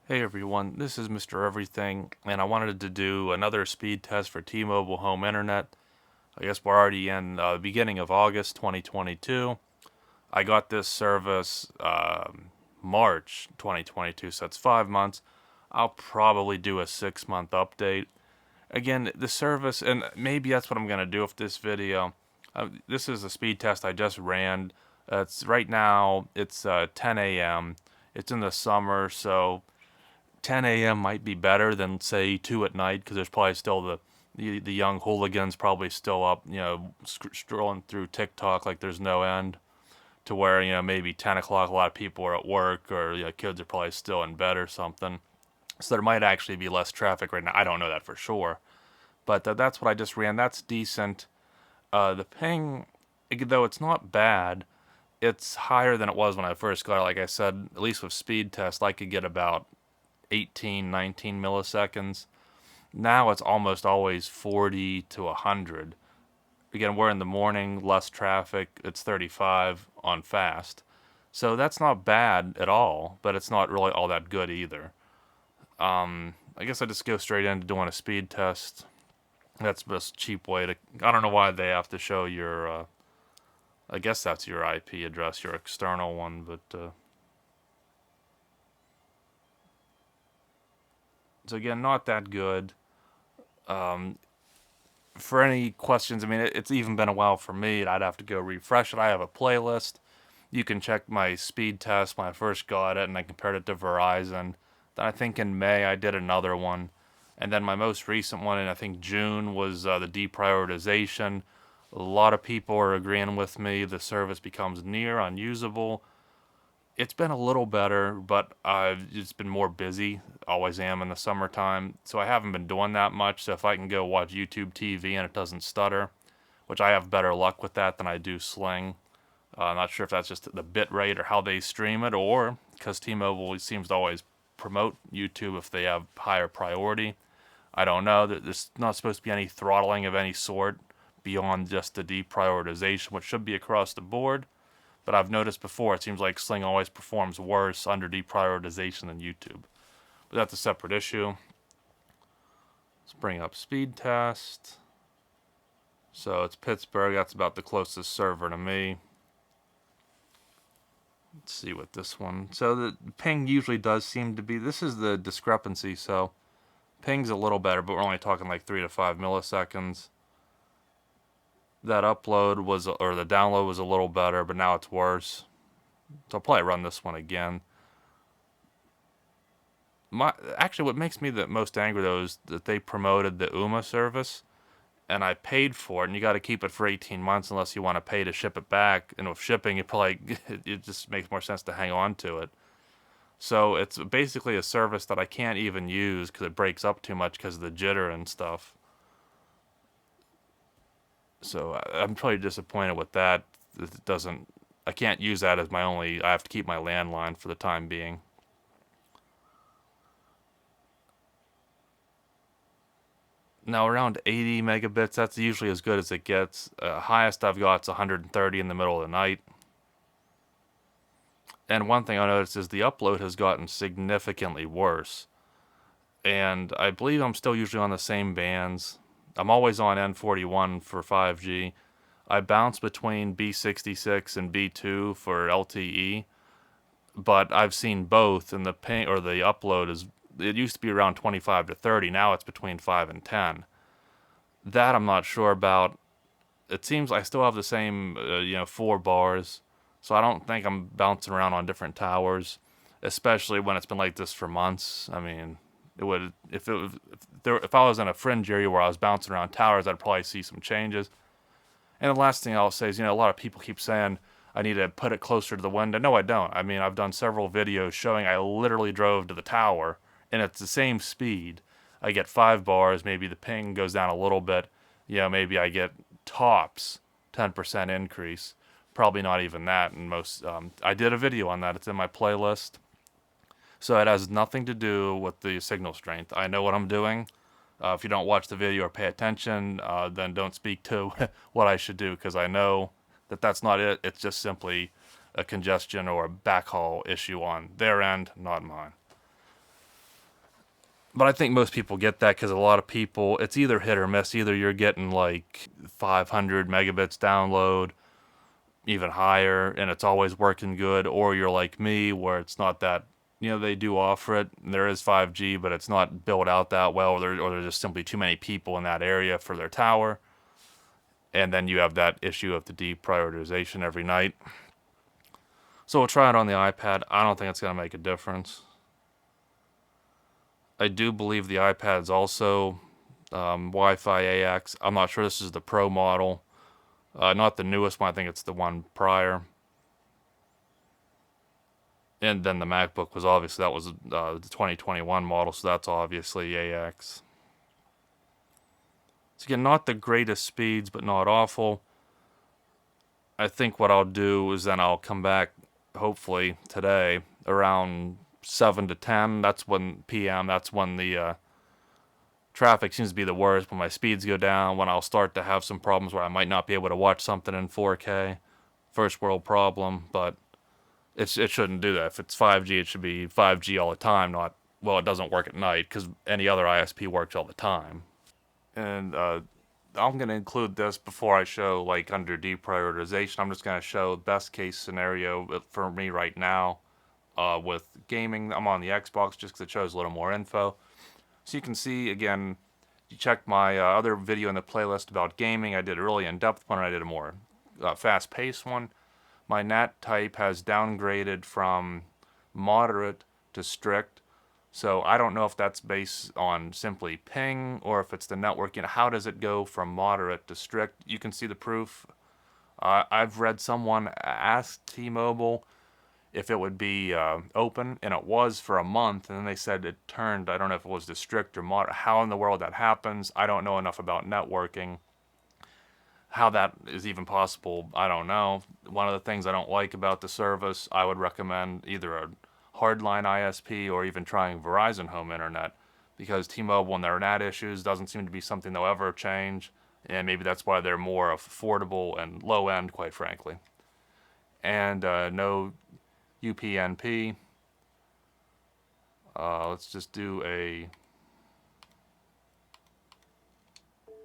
Hey everyone, this is Mr. Everything, and I wanted to do another speed test for T-Mobile Home Internet. I guess we're already in the beginning of August 2022. I got this service March 2022, so that's 5 months. I'll probably do a 6 month update. Again, the service, and maybe that's what I'm going to do with this video. This is a speed test I just ran. It's right now, it's 10 a.m. It's in the summer, so 10 a.m. might be better than say 2 at night because there's probably still the young hooligans probably still up, strolling through TikTok like there's no end. To where maybe 10 o'clock a lot of people are at work or kids are probably still in bed or something. So there might actually be less traffic right now. I don't know that for sure, but that's what I just ran. That's decent. The ping, though it's not bad, it's higher than it was when I first got it. Like I said, at least with speed test, I could get about 18, 19 milliseconds. Now it's almost always 40 to 100. Again, we're in the morning, less traffic. It's 35 on fast. So that's not bad at all, but it's not really all that good either. I guess I just go straight into doing a speed test. That's the most cheap way to. I don't know why they have to show your. I guess that's your IP address, your external one, but. So again, not that good. Um, for any questions, I mean, it's even been a while for me. I'd have to go refresh it. I have a playlist. You can check my speed test when I first got it, and I compared it to Verizon. Then I think in May I did another one, and then my most recent one in I think June was the deprioritization. A lot of people are agreeing with me. The service becomes near unusable. It's been a little better, but I've just been more busy. Always am in the summertime, so I haven't been doing that much. So if I can go watch YouTube TV and it doesn't stutter, which I have better luck with that than I do Sling. I'm not sure if that's just the bit rate or how they stream it, or because T-Mobile seems to always promote YouTube if they have higher priority. I don't know. There's not supposed to be any throttling of any sort beyond just the deprioritization, which should be across the board. But I've noticed before, it seems like Sling always performs worse under deprioritization than YouTube. But that's a separate issue. Let's bring up speed test. So it's Pittsburgh. That's about the closest server to me. Let's see what this one. So the ping usually does seem to be. This is the discrepancy. So ping's a little better, but we're only talking like 3 to 5 milliseconds. That upload was, or the download was a little better, but now it's worse. So I'll probably run this one again. Actually, what makes me the most angry though is that they promoted the UMA service, and I paid for it, and you got to keep it for 18 months unless you want to pay to ship it back. And with shipping, it probably it just makes more sense to hang on to it. So it's basically a service that I can't even use because it breaks up too much because of the jitter and stuff. So I'm probably disappointed with that. It doesn't. I can't use that as my only. I have to keep my landline for the time being. Now around 80 megabits, that's usually as good as it gets. Highest I've got is 130 in the middle of the night. And one thing I noticed is the upload has gotten significantly worse. And I believe I'm still usually on the same bands. I'm always on N41 for 5G. I bounce between B66 and B2 for LTE, but I've seen both, and the ping or the upload is it used to be around 25 to 30. Now it's between 5 and 10. That I'm not sure about. It seems I still have the same 4 bars, so I don't think I'm bouncing around on different towers, especially when it's been like this for months. I mean, it would if I was in a fringe area where I was bouncing around towers, I'd probably see some changes. And the last thing I'll say is, a lot of people keep saying I need to put it closer to the window. No, I don't. I mean, I've done several videos showing I literally drove to the tower, and it's the same speed. I get 5 bars. Maybe the ping goes down a little bit. Maybe I get tops 10% increase. Probably not even that. And most, I did a video on that. It's in my playlist. So it has nothing to do with the signal strength. I know what I'm doing. If you don't watch the video or pay attention, then don't speak to what I should do because I know that that's not it. It's just simply a congestion or a backhaul issue on their end, not mine. But I think most people get that because a lot of people, it's either hit or miss. Either you're getting like 500 megabits download, even higher, and it's always working good, or you're like me where it's not that, they do offer it. There is 5G, but it's not built out that well, or there's just simply too many people in that area for their tower. And then you have that issue of the deprioritization every night. So we'll try it on the iPad. I don't think it's going to make a difference. I do believe the iPad's also Wi-Fi AX. I'm not sure this is the Pro model. Not the newest one. I think it's the one prior. And then the MacBook was obviously, that was the 2021 model, so that's obviously AX. So again, not the greatest speeds, but not awful. I think what I'll do is then I'll come back, hopefully today, around 7 to 10. That's when PM. That's when the traffic seems to be the worst. When my speeds go down, when I'll start to have some problems where I might not be able to watch something in 4K. First world problem, but it shouldn't do that. If it's 5G, it should be 5G all the time. Not, well, it doesn't work at night because any other ISP works all the time. And I'm going to include this before I show, like, under deprioritization. I'm just going to show best case scenario for me right now with gaming. I'm on the Xbox just because it shows a little more info. So you can see, again, you check my other video in the playlist about gaming. I did a really in-depth one, and I did a more fast-paced one. My NAT type has downgraded from moderate to strict. So I don't know if that's based on simply ping or if it's the network. How does it go from moderate to strict? You can see the proof. I've read someone ask T-Mobile if it would be open, and it was for a month, and then they said it turned. I don't know if it was to strict or moderate. How in the world that happens, I don't know enough about networking. How that is even possible, I don't know. One of the things I don't like about the service, I would recommend either a hardline ISP or even trying Verizon home internet, because T-Mobile and their NAT issues doesn't seem to be something they'll ever change, and maybe that's why they're more affordable and low end, quite frankly. And no UPnP. Let's just do a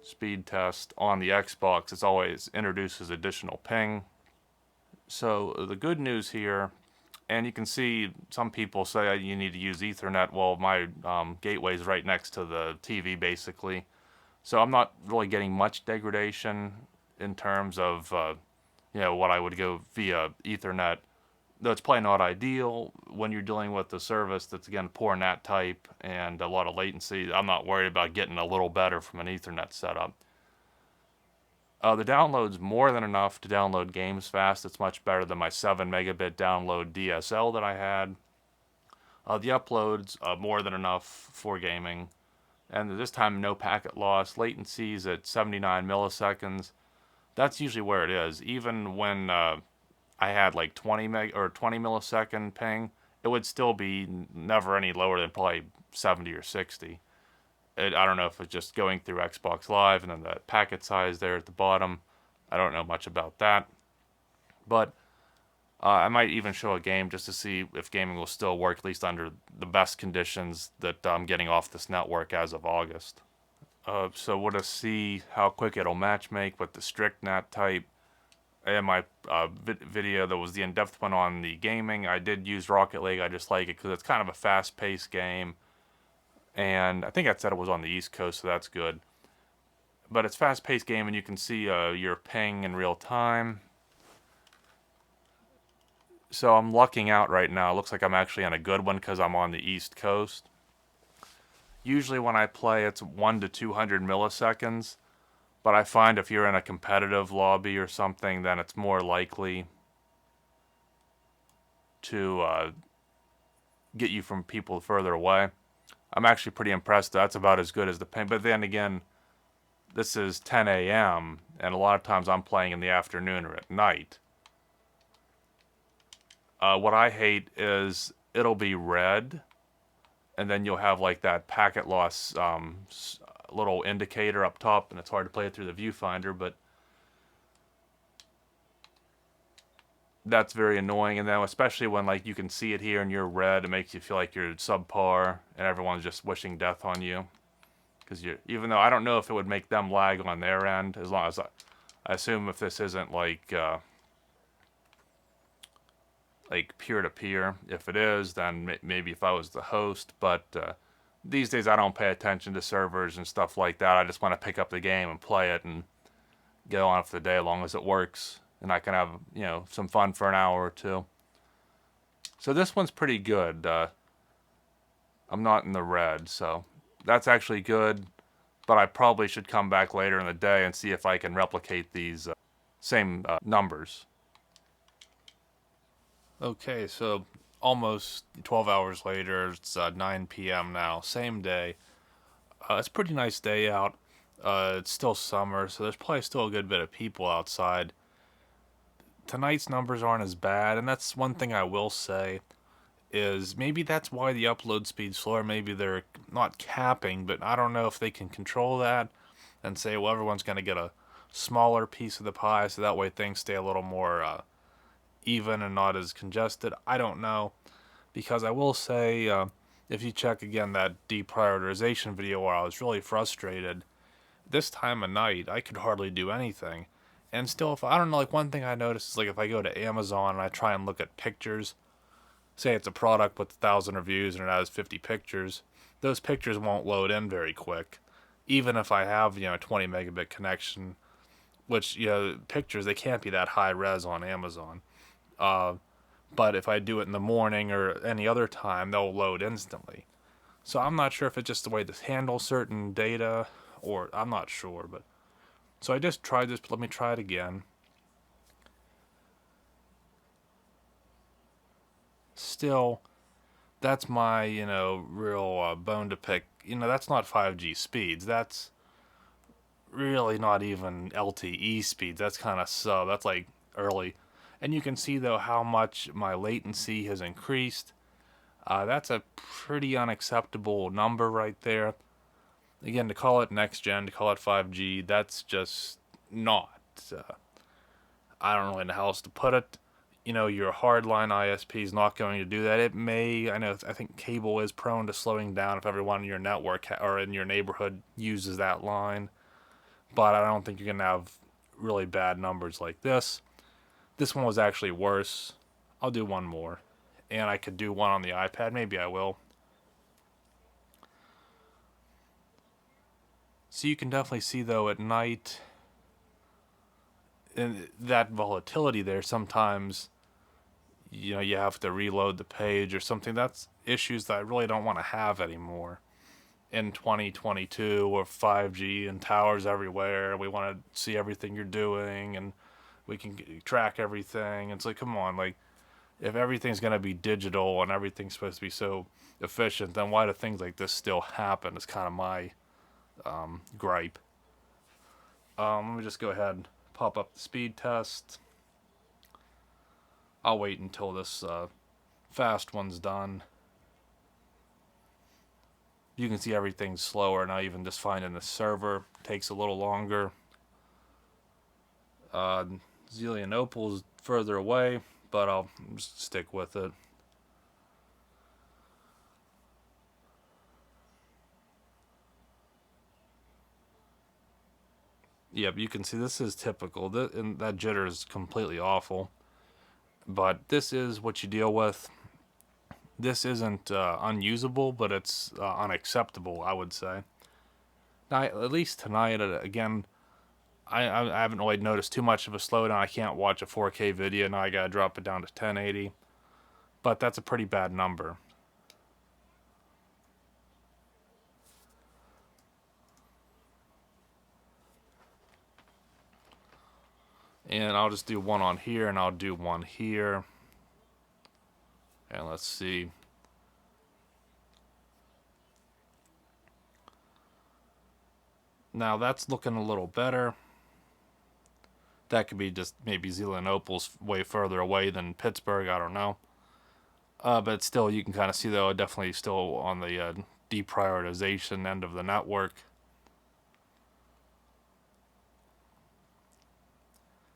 speed test on the Xbox. It always introduces additional ping. So the good news here, and you can see some people say you need to use Ethernet. Well, my gateway is right next to the TV, basically. So I'm not really getting much degradation in terms of what I would go via Ethernet. Though it's probably not ideal when you're dealing with a service that's, again, poor NAT type and a lot of latency. I'm not worried about getting a little better from an Ethernet setup. The download's more than enough to download games fast. It's much better than my 7 megabit download DSL that I had. The upload's more than enough for gaming. And this time, no packet loss. Latency's at 79 milliseconds. That's usually where it is. Even when I had like 20 millisecond ping, it would still be never any lower than probably 70 or 60. I don't know if it's just going through Xbox Live and then the packet size there at the bottom. I don't know much about that. But I might even show a game just to see if gaming will still work, at least under the best conditions that I'm getting off this network as of August. So we'll just see how quick it'll matchmake with the strict NAT type. In my video that was the in-depth one on the gaming, I did use Rocket League. I just like it because it's kind of a fast-paced game. And I think I said it was on the East Coast, so that's good. But it's fast-paced game, and you can see your ping in real time. So I'm lucking out right now. It looks like I'm actually on a good one because I'm on the East Coast. Usually when I play, it's 1 to 200 milliseconds. But I find if you're in a competitive lobby or something, then it's more likely to get you from people further away. I'm actually pretty impressed. That's about as good as the ping. But then again, this is 10 a.m. and a lot of times I'm playing in the afternoon or at night. What I hate is it'll be red, and then you'll have like that packet loss little indicator up top, and it's hard to play it through the viewfinder, but that's very annoying. And then especially when like you can see it here and you're red, it makes you feel like you're subpar and everyone's just wishing death on you. Because you, even though I don't know if it would make them lag on their end, as long as I assume if this isn't like peer to peer. If it is, then maybe if I was the host. But these days I don't pay attention to servers and stuff like that. I just want to pick up the game and play it and get on for the day as long as it works and I can have some fun for an hour or two. So this one's pretty good. I'm not in the red, so that's actually good. But I probably should come back later in the day and see if I can replicate these same numbers. Okay, so almost 12 hours later, it's 9 p.m. now, same day. It's a pretty nice day out. It's still summer, so there's probably still a good bit of people outside. Tonight's numbers aren't as bad, and that's one thing I will say, is maybe that's why the upload speed's slower. Maybe they're not capping, but I don't know if they can control that and say, well, everyone's going to get a smaller piece of the pie, so that way things stay a little more even and not as congested. I don't know, because I will say, if you check again that deprioritization video where I was really frustrated, this time of night I could hardly do anything. And still, if I don't know, like one thing I noticed is like if I go to Amazon and I try and look at pictures, say it's a product with 1,000 reviews and it has 50 pictures, those pictures won't load in very quick, even if I have a 20 megabit connection. Which pictures, they can't be that high res on Amazon. But if I do it in the morning or any other time, they'll load instantly. So I'm not sure if it's just the way this handles certain data, or I'm not sure. But so I just tried this. Let me try it again. Still, that's my real bone to pick. That's not 5G speeds. That's really not even LTE speeds. That's kind of sub. That's like early. And you can see though how much my latency has increased. That's a pretty unacceptable number right there. Again, to call it next gen, to call it 5G, that's just not. I don't really know how else to put it. Your hardline ISP is not going to do that. It may, I think cable is prone to slowing down if everyone in your network or in your neighborhood uses that line. But I don't think you're going to have really bad numbers like this. This one was actually worse. I'll do one more. And I could do one on the iPad. Maybe I will. So you can definitely see, though, at night, and that volatility there, sometimes, you have to reload the page or something. That's issues that I really don't want to have anymore. In 2022, with 5G and towers everywhere, we want to see everything you're doing, and we can track everything. It's like, come on, like, if everything's going to be digital and everything's supposed to be so efficient, then why do things like this still happen? Is kind of my gripe. Let me just go ahead and pop up the speed test. I'll wait until this fast one's done. You can see everything's slower now. Even just finding the server takes a little longer. Zelianopol's further away, but I'll just stick with it. Yep, you can see this is typical. And that jitter is completely awful. But this is what you deal with. This isn't unusable, but it's unacceptable, I would say. Now, at least tonight, again, I haven't really noticed too much of a slowdown. I can't watch a 4K video. Now I gotta drop it down to 1080. But that's a pretty bad number. And I'll just do one on here, and I'll do one here. And let's see. Now that's looking a little better. That could be just maybe Zelianopol's way further away than Pittsburgh. I don't know. But still, you can kind of see, though, definitely still on the deprioritization end of the network.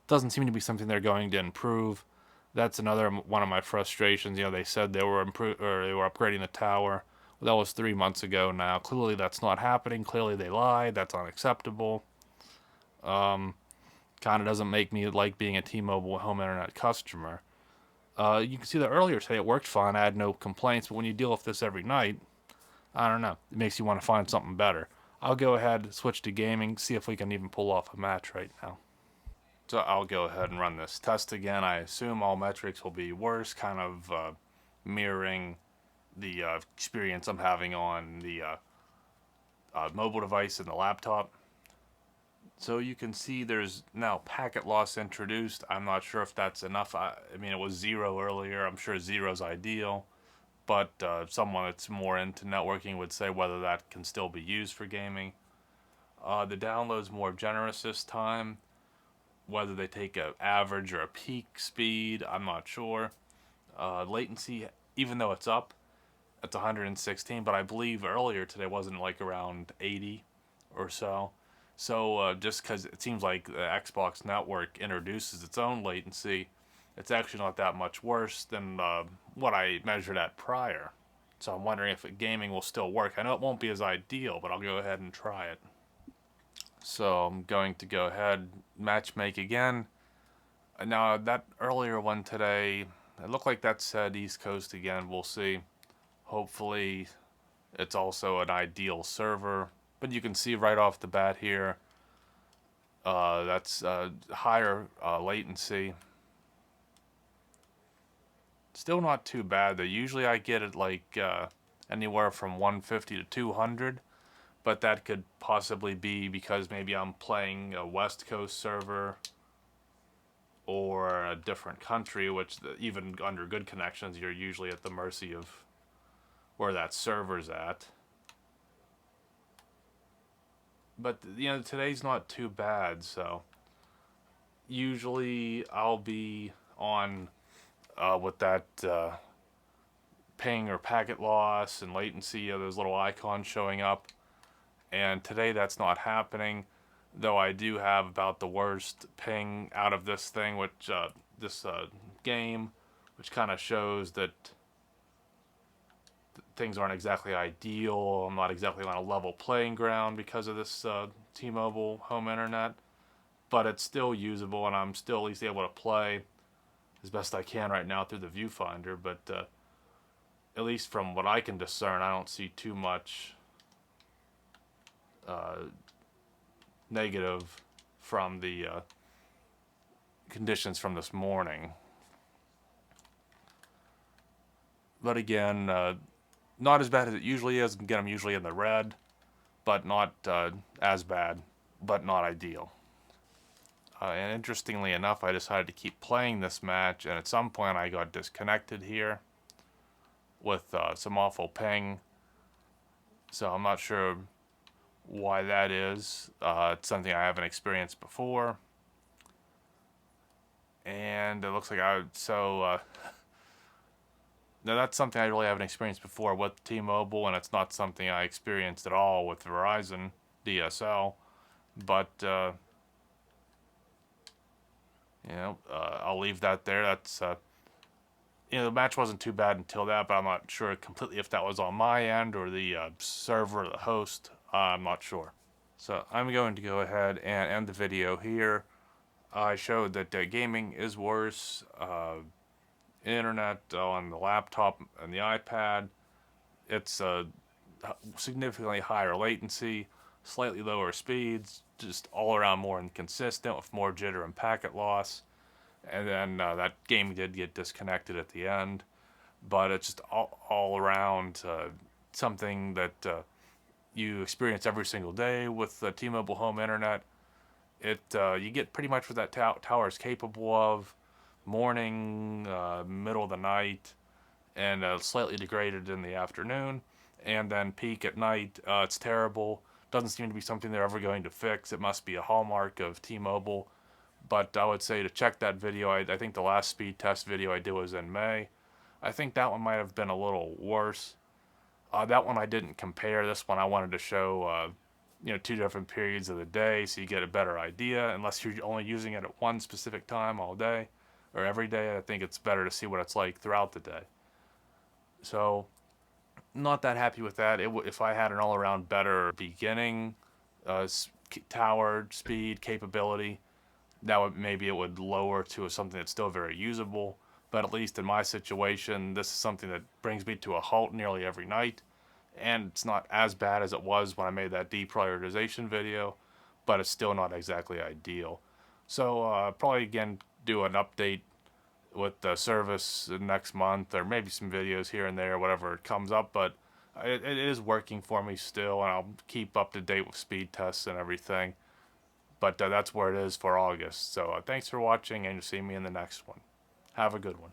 Doesn't seem to be something they're going to improve. That's another one of my frustrations. They said they were or they were upgrading the tower. Well, that was 3 months ago now. Clearly, that's not happening. Clearly, they lied. That's unacceptable. Kind of doesn't make me like being a T-Mobile home internet customer. You can see that earlier today it worked fine. I had no complaints. But when you deal with this every night, I don't know. It makes you want to find something better. I'll go ahead, switch to gaming, see if we can even pull off a match right now. So I'll go ahead and run this test again. I assume all metrics will be worse, kind of mirroring the experience I'm having on the mobile device and the laptop. So you can see there's now packet loss introduced. I'm not sure if that's enough. I mean, it was 0 earlier. I'm sure 0 is ideal. But someone that's more into networking would say whether that can still be used for gaming. The download's more generous this time. Whether they take an average or a peak speed, I'm not sure. Latency, even though it's up, it's 116, but I believe earlier today wasn't like around 80 or so. So just because it seems like the Xbox network introduces its own latency, it's actually not that much worse than what I measured at prior. So I'm wondering if gaming will still work. I know it won't be as ideal, but I'll go ahead and try it. So I'm going to go ahead, match make again. Now that earlier one today, it looked like that said East Coast again. We'll see. Hopefully it's also an ideal server. But you can see right off the bat here, that's higher latency. Still not too bad though. Usually I get it like anywhere from 150 to 200, but that could possibly be because maybe I'm playing a West Coast server or a different country, which even under good connections, you're usually at the mercy of where that server's at. But today's not too bad, so usually I'll be on with that ping or packet loss and latency, those little icons showing up. And today that's not happening, though I do have about the worst ping out of this thing, which this game, which kind of shows that things aren't exactly ideal. I'm not exactly on a level playing ground because of this T-Mobile home internet, but it's still usable, and I'm still at least able to play as best I can right now through the viewfinder. But at least from what I can discern, I don't see too much negative from the conditions from this morning. But again, not as bad as it usually is. Again, I'm usually in the red, but not as bad, but not ideal. And interestingly enough, I decided to keep playing this match, and at some point I got disconnected here with some awful ping. So I'm not sure why that is. It's something I haven't experienced before. And it looks like now that's something I really haven't experienced before with T-Mobile, and it's not something I experienced at all with Verizon DSL. But I'll leave that there. That's the match wasn't too bad until that, but I'm not sure completely if that was on my end or the server or the host. I'm not sure. So I'm going to go ahead and end the video here. I showed that gaming is worse. Internet on the laptop and the iPad, it's significantly higher latency, slightly lower speeds, just all around more inconsistent with more jitter and packet loss. And then that game did get disconnected at the end, but it's just all around something that you experience every single day with T-Mobile home internet. It you get pretty much what that tower is capable of. Morning, middle of the night, and slightly degraded in the afternoon, and then peak at night. It's terrible. Doesn't seem to be something they're ever going to fix. It must be a hallmark of T-Mobile. But I would say to check that video. I think the last speed test video I did was in May. I think that one might have been a little worse. That one I didn't compare. This one I wanted to show, two different periods of the day so you get a better idea, unless you're only using it at one specific time all day. or every day. I think it's better to see what it's like throughout the day. So, not that happy with that. If I had an all around better beginning, tower speed capability, that would maybe it would lower to something that's still very usable. But at least in my situation, this is something that brings me to a halt nearly every night, and it's not as bad as it was when I made that deprioritization video, but it's still not exactly ideal. So probably again do an update with the service next month, or maybe some videos here and there, whatever it comes up. But it is working for me still, and I'll keep up to date with speed tests and everything. But that's where it is for August. So thanks for watching, and you'll see me in the next one. Have a good one.